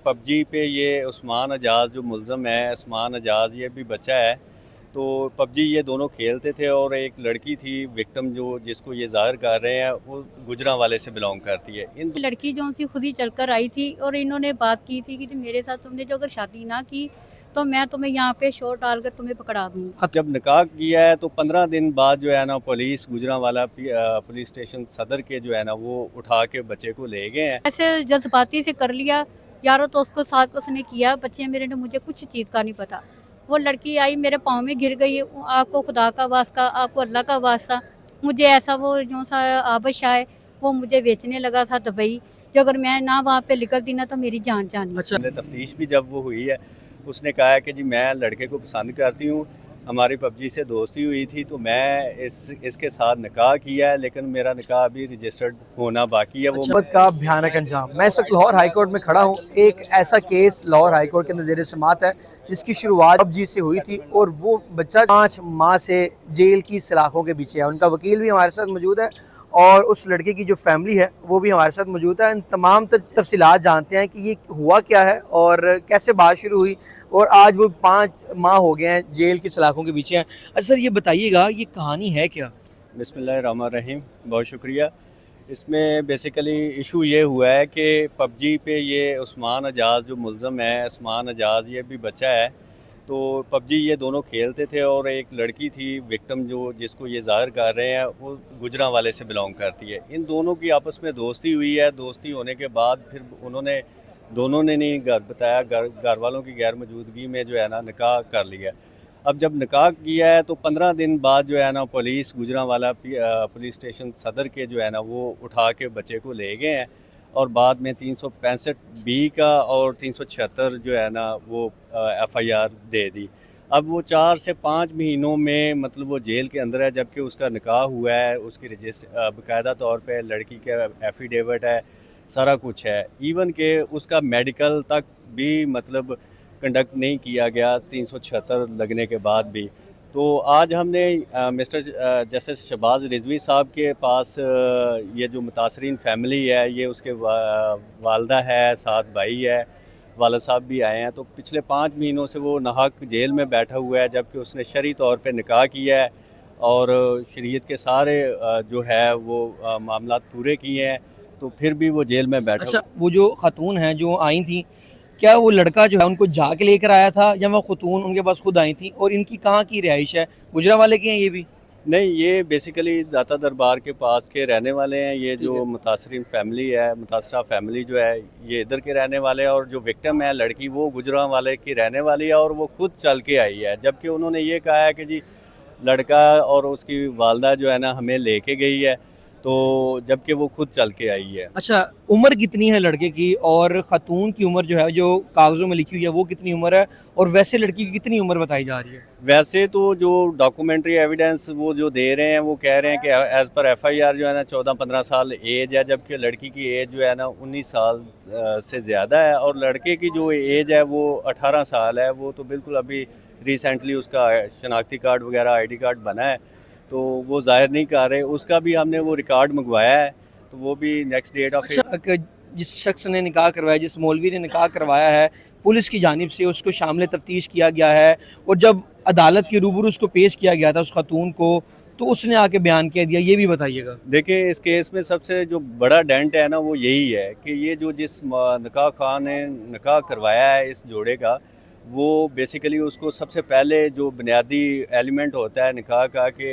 PUBG पे ये उस्मान एजाज जो मुल्ज़म है, उस्मान एजाज ये भी बच्चा है। तो पबजी ये दोनों खेलते थे और एक लड़की थी विक्टिम जो जिसको ये ज़ाहिर कर रहे हैं वो गुजरांवाले से बिलोंग करती है। इन लड़की जो सी खुद ही चलकर आई थी और इन्होंने बात की थी कि जो मेरे साथ तुमने जो अगर शादी ना की तो मैं तुम्हें यहाँ पे शोर डालकर तुम्हें पकड़ा दूंगी। जब निकाह किया है तो 15 दिन बाद जो है ना पुलिस गुजरांवाला पुलिस स्टेशन सदर के जो है ना वो उठा के बच्चे को ले गए हैं। ऐसे जज्बाती से कर लिया यारो, तो उसको साथ उसने किया। बच्चे मेरे ने, मुझे कुछ चीज़ का नहीं पता। वो लड़की आई मेरे पाँव में गिर गई। आपको खुदा का वास्ता, आपको अल्लाह का वास्ता, मुझे ऐसा वो जो सा आबश है वो मुझे बेचने लगा था दुबई। जो अगर मैं ना वहाँ पे निकलती ना तो मेरी जान जानी। अच्छा, तफ्तीश भी जब वो हुई है उसने कहा है कि जी मैं लड़के को पसंद करती हूँ, हमारी पबजी से दोस्ती हुई थी तो मैं इसके साथ निकाह किया है, लेकिन मेरा निकाह अभी रजिस्टर्ड होना बाकी है। वो का भयानक अंजाम। मैं इस वक्त लाहौर हाई कोर्ट में खड़ा हूँ। एक ऐसा केस लाहौर हाई कोर्ट के अंदर ज़ेर समाअत है जिसकी शुरुआत पबजी से हुई थी और वो बच्चा 5 माह से जेल की सलाखों के पीछे है। उनका वकील भी हमारे साथ मौजूद है और उस लड़के की जो फैमिली है वो भी हमारे साथ मौजूद है। इन तमाम तफसीलात जानते हैं कि ये हुआ क्या है और कैसे बात शुरू हुई और आज वो 5 माह हो गए हैं जेल की सलाखों के पीछे हैं। अच्छा सर, ये बताइएगा ये कहानी है क्या? बिस्मिल्लाहिर्रहमानिर्रहीम, बहुत शुक्रिया। इसमें बेसिकली इशू ये हुआ है कि पबजी पे ये उस्मान एजाज जो मुल्ज़म है, उस्मान एजाज ये भी बच्चा है। तो पबजी ये दोनों खेलते थे और एक लड़की थी विक्टिम जो जिसको ये ज़ाहिर कर रहे हैं वो गुजरांवाले से बिलोंग करती है। इन दोनों की आपस में दोस्ती हुई है। दोस्ती होने के बाद फिर उन्होंने दोनों ने नहीं घर बताया, घर वालों की गैर मौजूदगी में जो है ना निकाह कर लिया। अब जब निकाह किया है तो 15 दिन बाद जो है ना पुलिस गुजरांवाला पुलिस स्टेशन सदर के जो है ना वो उठा के बच्चे को ले गए हैं और बाद में 365 बी का और 376 जो है ना वो FIR दे दी। अब वो 4 से 5 महीनों में मतलब वो जेल के अंदर है, जबकि उसका निकाह हुआ है, उसकी रजिस्टर बाकायदा तौर पे लड़की का एफिडेविट है, सारा कुछ है। इवन के उसका मेडिकल तक भी मतलब कंडक्ट नहीं किया गया 376 लगने के बाद भी। तो आज हमने मिस्टर जस्टिस शहबाज रिजवी साहब के पास ये जो मुतासरीन फैमिली है, ये उसके वालदा है, साथ भाई है, वाला साहब भी आए हैं। तो पिछले 5 महीनों से वो नाहक जेल में बैठा हुआ है, जबकि उसने शरई तौर पे निकाह किया है और शरीयत के सारे जो है वो मामलात पूरे किए हैं, तो फिर भी वो जेल में बैठा। अच्छा, वो जो खातून हैं जो आई थी, क्या वो लड़का जो है उनको जाके लेकर आया था या वो खातून उनके पास खुद आई थी? और इनकी कहाँ की रिहाइश है? गुजरांवाले की हैं ये भी? नहीं, ये बेसिकली दाता दरबार के पास के रहने वाले हैं। ये जो मुतासरीन फैमिली है, मुतासरा फैमिली जो है ये इधर के रहने वाले हैं और जो विक्टिम है लड़की वो गुजरांवाले की रहने वाली है और वो खुद चल के आई है। जबकि उन्होंने ये कहा है कि जी लड़का और उसकी वालदा जो है ना हमें लेके गई है, तो जबकि वो खुद चल के आई है। अच्छा, उम्र कितनी है लड़के की और खातून की उम्र जो है जो कागजों में लिखी हुई है वो कितनी उम्र है और वैसे लड़की की कितनी उम्र बताई जा रही है? वैसे तो जो डॉक्यूमेंट्री एविडेंस वो जो दे रहे हैं वो कह रहे हैं कि एज़ पर FIR जो है ना 14-15 साल एज है, जबकि लड़की की एज जो है ना 19 साल से ज़्यादा है और लड़के की जो एज है वो 18 साल है। वो तो बिल्कुल अभी रिसेंटली उसका शनाख्ती कार्ड वगैरह ID कार्ड बना है, तो वो ज़ाहिर नहीं कर रहे। उसका भी हमने वो रिकॉर्ड मंगवाया है, तो वो भी नेक्स्ट डेट ऑफ। अच्छा, जिस शख्स ने निकाह करवाया, जिस मौलवी ने निकाह करवाया है, पुलिस की जानिब से उसको शामिल तफ्तीश किया गया है और जब अदालत के रूबरू उसको पेश किया गया था उस खातून को, तो उसने आके बयान किया दिया, ये भी बताइएगा। देखिए इस केस में सबसे जो बड़ा डेंट है ना वो यही है कि ये जो जिस निकाह खान ने निकाह करवाया है इस जोड़े का, वो बेसिकली उसको सबसे पहले जो बुनियादी एलिमेंट होता है निकाह का कि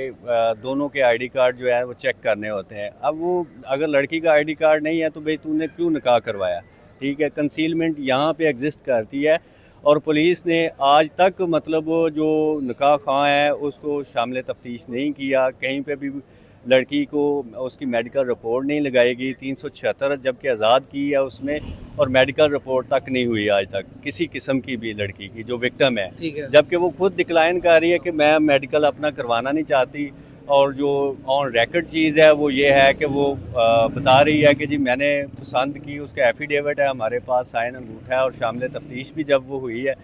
दोनों के ID कार्ड जो है वो चेक करने होते हैं। अब वो अगर लड़की का ID कार्ड नहीं है तो भाई तूने क्यों निकाह करवाया? ठीक है, कंसीलमेंट यहाँ पे एग्जिस्ट करती है और पुलिस ने आज तक मतलब जो निकाह खां है उसको शामिल तफ्तीश नहीं किया। कहीं पे भी लड़की को उसकी मेडिकल रिपोर्ट नहीं लगाएगी। 376 जबकि आज़ाद की है उसमें और मेडिकल रिपोर्ट तक नहीं हुई आज तक किसी किस्म की भी लड़की की जो विक्टिम है, जबकि वो खुद डिक्लाइन कर रही है कि मैं मेडिकल अपना करवाना नहीं चाहती। और जो ऑन रिकॉर्ड चीज़ है वो ये है कि वो बता रही है कि जी मैंने पसंद की, उसका एफिडेविट है हमारे पास, साइन अंगूठा है और शामिल तफ्तीश भी जब वो हुई है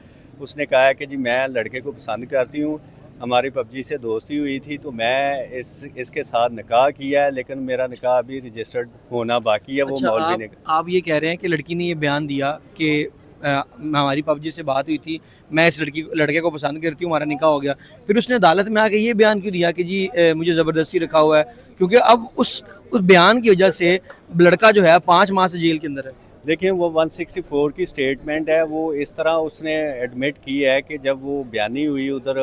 उसने कहा है कि जी मैं लड़के को पसंद करती हूँ, हमारी पबजी से दोस्ती हुई थी तो मैं इसके साथ निकाह किया है, लेकिन मेरा निकाह अभी रजिस्टर्ड होना बाकी है। वो अच्छा, मौलवी ने आप ये कह रहे हैं कि लड़की ने ये बयान दिया कि हमारी पबजी से बात हुई थी, मैं इस लड़के को पसंद करती हूँ, हमारा निकाह हो गया। फिर उसने अदालत में आके ये बयान क्यों दिया कि जी मुझे ज़बरदस्ती रखा हुआ है, क्योंकि अब उस बयान की वजह से लड़का जो है 5 माह से जेल के अंदर है। देखिए वो 164 की स्टेटमेंट है, वो इस तरह उसने एडमिट की है कि जब वो बयानी हुई उधर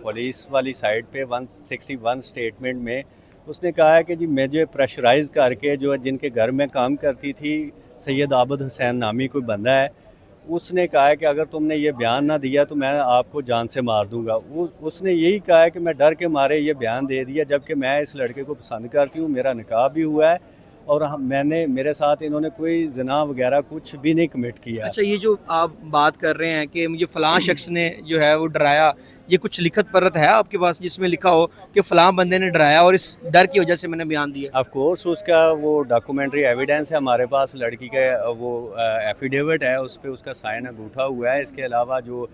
पुलिस वाली साइड पे 161 स्टेटमेंट में उसने कहा है कि जी मुझे प्रेशराइज़ करके जो जिनके घर में काम करती थी सैयद आबद हुसैन नामी कोई बंदा है, उसने कहा है कि अगर तुमने ये बयान ना दिया तो मैं आपको जान से मार दूंगा। उसने यही कहा है कि मैं डर के मारे ये बयान दे दिया, जबकि मैं इस लड़के को पसंद करती हूँ, मेरा निकाह भी हुआ है और मेरे साथ इन्होंने कोई जना वगैरह कुछ भी नहीं कमिट किया। अच्छा, ये जो आप बात कर रहे हैं कि मुझे फ़लाँ शख्स ने जो है वो डराया, ये कुछ लिखत पढ़त है आपके पास जिसमें लिखा हो कि फ़लाँ बंदे ने डराया और इस डर की वजह से मैंने बयान दिया? ऑफ कोर्स उसका वो डॉक्यूमेंट्री एविडेंस है हमारे पास, लड़की के वो एफिडेविट है, उस पर उसका साइन अंगूठा हुआ है। इसके अलावा जो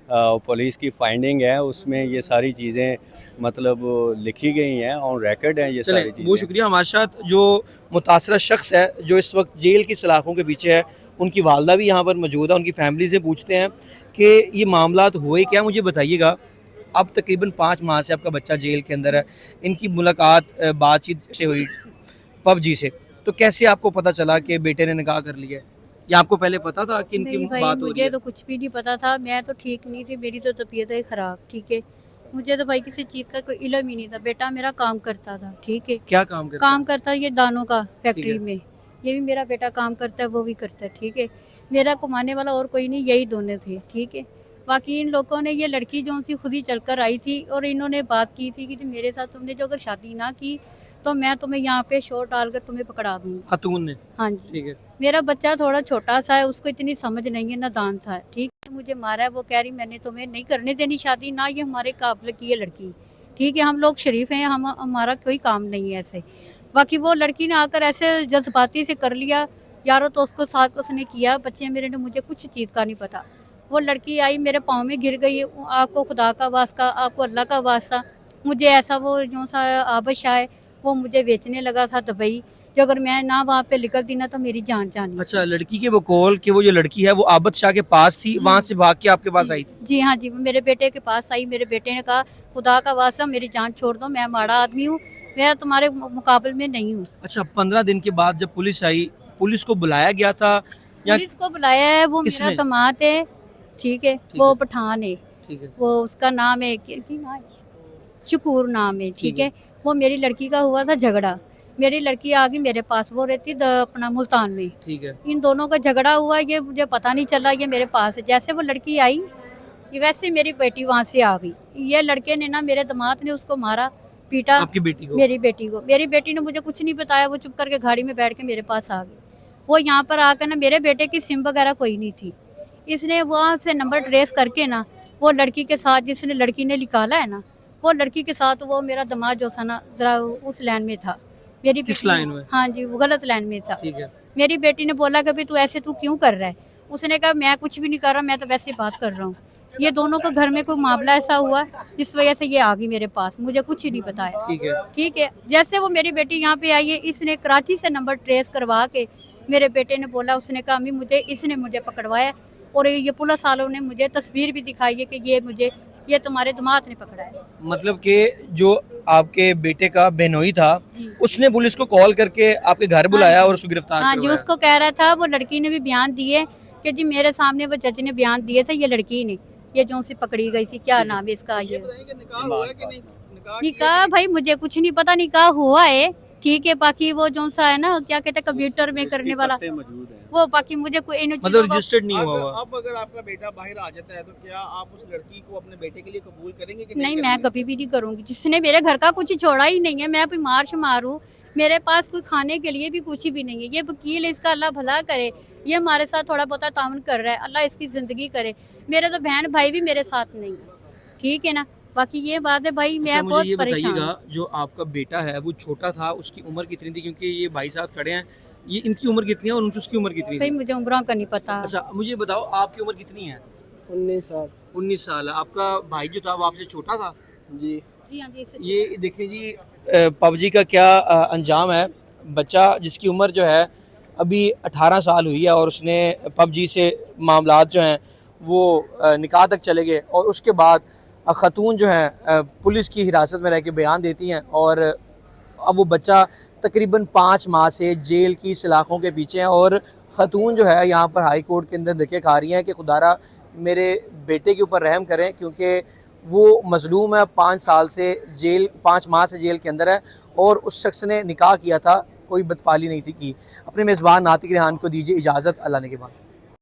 पुलिस की फाइंडिंग है उसमें ये सारी चीज़ें मतलब लिखी गई हैं, ऑन रिकॉर्ड हैं ये सारी बहुत चीज़ें। शुक्रिया। हमारे साथ जो मुतासरा शख्स है जो इस वक्त जेल की सलाखों के पीछे है, उनकी वालदा भी यहाँ पर मौजूद है, उनकी फैमिली से पूछते हैं कि ये मामलात हुए क्या, मुझे बताइएगा। अब तकरीबन 5 माह से आपका बच्चा जेल के अंदर है, इनकी मुलाकात बातचीत से हुई पबजी से, तो कैसे आपको पता चला कि बेटे ने निकाह कर लिया है, या आपको पहले पता था कि इनकी नहीं भाई, बात हो रही मुझे है? तो कुछ भी नहीं पता था। मैं तो ठीक नहीं थी, मेरी तो तबीयत है ख़राब, ठीक है। मुझे तो भाई किसी चीज़ का कोई इल्म ही नहीं था। बेटा मेरा काम करता था, ठीक है। क्या काम करते काम करता है ये दानों का ठीक है। फैक्ट्री में। ये भी मेरा बेटा काम करता है, वो भी करता है, ठीक है। मेरा कमाने वाला और कोई नहीं, यही दोनों थे, ठीक है। बाकी इन लोगों ने ये लड़की जो सी खुद ही चल कर आई थी और इन्होंने बात की थी कि जो मेरे साथ तुमने जो अगर शादी ना की तो मैं तुम्हें यहाँ पे शोर डालकर तुम्हें पकड़ा दूंगी। खातून ने? हाँ जी। ठीक है। मेरा बच्चा थोड़ा छोटा सा है, उसको इतनी समझ नहीं है, नादान सा है, ठीक है। मुझे मारा है, वो कह रही मैंने तुम्हें नहीं करने देनी शादी, ना ये हमारे काबिल की है लड़की, ठीक है। हम लोग शरीफ हैं, हमारा कोई काम नहीं है ऐसे। बाकी वो लड़की ने आकर ऐसे जज्बाती से कर लिया, यारों तो उसको साथ उसने किया। बच्चे मेरे ने मुझे कुछ चीज़ का नहीं पता। वो लड़की आई मेरे पाँव में गिर गई, आपको खुदा का वास्ता, आपको अल्लाह का वास्ता, मुझे ऐसा वो जो सा आबश है वो मुझे बेचने लगा था दुबई, जो अगर मैं ना वहाँ पे निकलती ना तो मेरी जान जानी। अच्छा, लड़की के बकौल कि वो जो लड़की है वो आबद शाह के पास थी, वहाँ से भाग के आपके पास आई थी? जी हाँ जी, वो मेरे बेटे के पास आई। मेरे बेटे ने कहा खुदा का वास्ता मेरी जान छोड़ दो, मैं माड़ा आदमी हूँ, मैं तुम्हारे मुकाबले में नहीं हूँ। अच्छा, 15 दिन के बाद जब पुलिस आई, पुलिस को बुलाया गया था या? पुलिस को बुलाया है, वो मेरा किसने? दामाद है, ठीक है। वो पठान है, ठीक है। वो उसका नाम है शकूर नाम है, ठीक है। वो मेरी लड़की का हुआ था झगड़ा, मेरी लड़की आ गई मेरे पास, वो रहती अपना मुल्तान में, ठीक है। इन दोनों का झगड़ा हुआ, ये मुझे पता नहीं चला, ये मेरे पास है। जैसे वो लड़की आई ये वैसे मेरी बेटी वहाँ से आ गई। ये लड़के ने ना, मेरे दामाद ने उसको मारा पीटा, आपकी बेटी को? मेरी बेटी को। मेरी बेटी ने मुझे कुछ नहीं बताया, वो चुप करके गाड़ी में बैठ के मेरे पास आ गई। वो यहाँ पर आकर ना, मेरे बेटे की सिम वगैरह कोई नहीं थी, इसने वहाँ से नंबर ट्रेस करके ना वो लड़की के साथ, जिसने लड़की ने निकाला है ना, वो लड़की के साथ वो मेरा दामाद जो था ना जरा उस लाइन में था। मेरी किस बेटी लाइन में? हाँ जी, वो गलत लाइन में था। ठीक है। मेरी बेटी ने बोला कि भाई तू ऐसे तू क्यों कर रहा है, उसने कहा मैं कुछ भी नहीं कर रहा, मैं तो वैसे बात कर रहा हूँ। ये दोनों का घर में कोई मामला ऐसा हुआ जिस वजह से ये आ गई मेरे पास, मुझे कुछ ही नहीं पता है, ठीक है। ठीक है। जैसे वो मेरी बेटी यहाँ पे आई है, इसने कराची से नंबर ट्रेस करवा के मेरे बेटे ने बोला, उसने कहा अम्मी मुझे इसने मुझे पकड़वाया, और ये पुलिस वालों ने मुझे तस्वीर भी दिखाई है कि ये तुम्हारे दामाद ने पकड़ा है। मतलब कि जो आपके बेटे का बेनोई था जी। उसने पुलिस को कॉल करके आपके घर बुलाया और उसको गिरफ्तार हाँ जी, करवाया? उसको कह रहा था, वो लड़की ने भी बयान दिए कि जी मेरे सामने वो जज ने बयान दिए थे, ये लड़की ने ये जो सी पकड़ी गई थी, क्या नाम है इसका, ये निकाह भाई मुझे कुछ नहीं पता, निकाह हुआ है, ठीक है। बाकी वो जो सा है ना, क्या कहते हैं कंप्यूटर में करने वाला, मौजूद है वो बाकी मुझे कोई इन मतलब चीज़ों का- रजिस्टर्ड नहीं हुआ हुआ? अब अगर आपका बेटा बाहर आ जाता है तो क्या आप उस लड़की को अपने बेटे के लिए कबूल करेंगे कि नहीं, मैं करेंगे? कभी भी नहीं करूंगी। जिसने मेरे घर का कुछ छोड़ा ही नहीं है, मैं बीमार शुमार हूँ, मेरे पास कोई खाने के लिए भी कुछ भी नहीं है। ये वकील है, इसका अल्लाह भला करे, ये हमारे साथ थोड़ा बहुत ताउन कर रहा है, अल्लाह इसकी ज़िंदगी करे। मेरे तो बहन भाई भी मेरे साथ नहीं है, ठीक है ना। बाकी ये बात है भाई, मैं अच्छा, मुझे बहुत ये परेशान बताइएगा, हूँ। जो आपका बेटा है वो छोटा था, उसकी उम्र कितनी थी? क्योंकि ये भाई साहब खड़े हैं, ये इनकी उम्र कितनी है और उसकी उम्र कितनी भाई थी? मुझे उम्रों का नहीं पता। अच्छा, मुझे बताओ आपकी उम्र कितनी है? 19 साल 19 साल। आपका भाई जो था वो आपसे छोटा था? जी। जी हाँ जी, ये देखिए जी, पबजी का क्या अंजाम है। बच्चा जिसकी उम्र जो है अभी 18 साल हुई है और उसने पबजी से मामलात जो हैं वो निकाह तक चले गए और उसके बाद ख़तून जो हैं पुलिस की हिरासत में रह के बयान देती हैं और अब वो बच्चा तकरीबन 5 माह से जेल की सलाखों के पीछे है और ख़तून जो है यहाँ पर हाई कोर्ट के अंदर धक्के खा रही हैं कि खुदारा मेरे बेटे के ऊपर रहम करें क्योंकि वो मज़लूम है, 5 साल से जेल 5 माह से जेल के अंदर है और उस शख्स ने निकाह किया था, कोई बदफाली नहीं थी की। अपने मेज़बान नातिक रेहान को दीजिए इजाज़त, अल्लाह ने के बाद।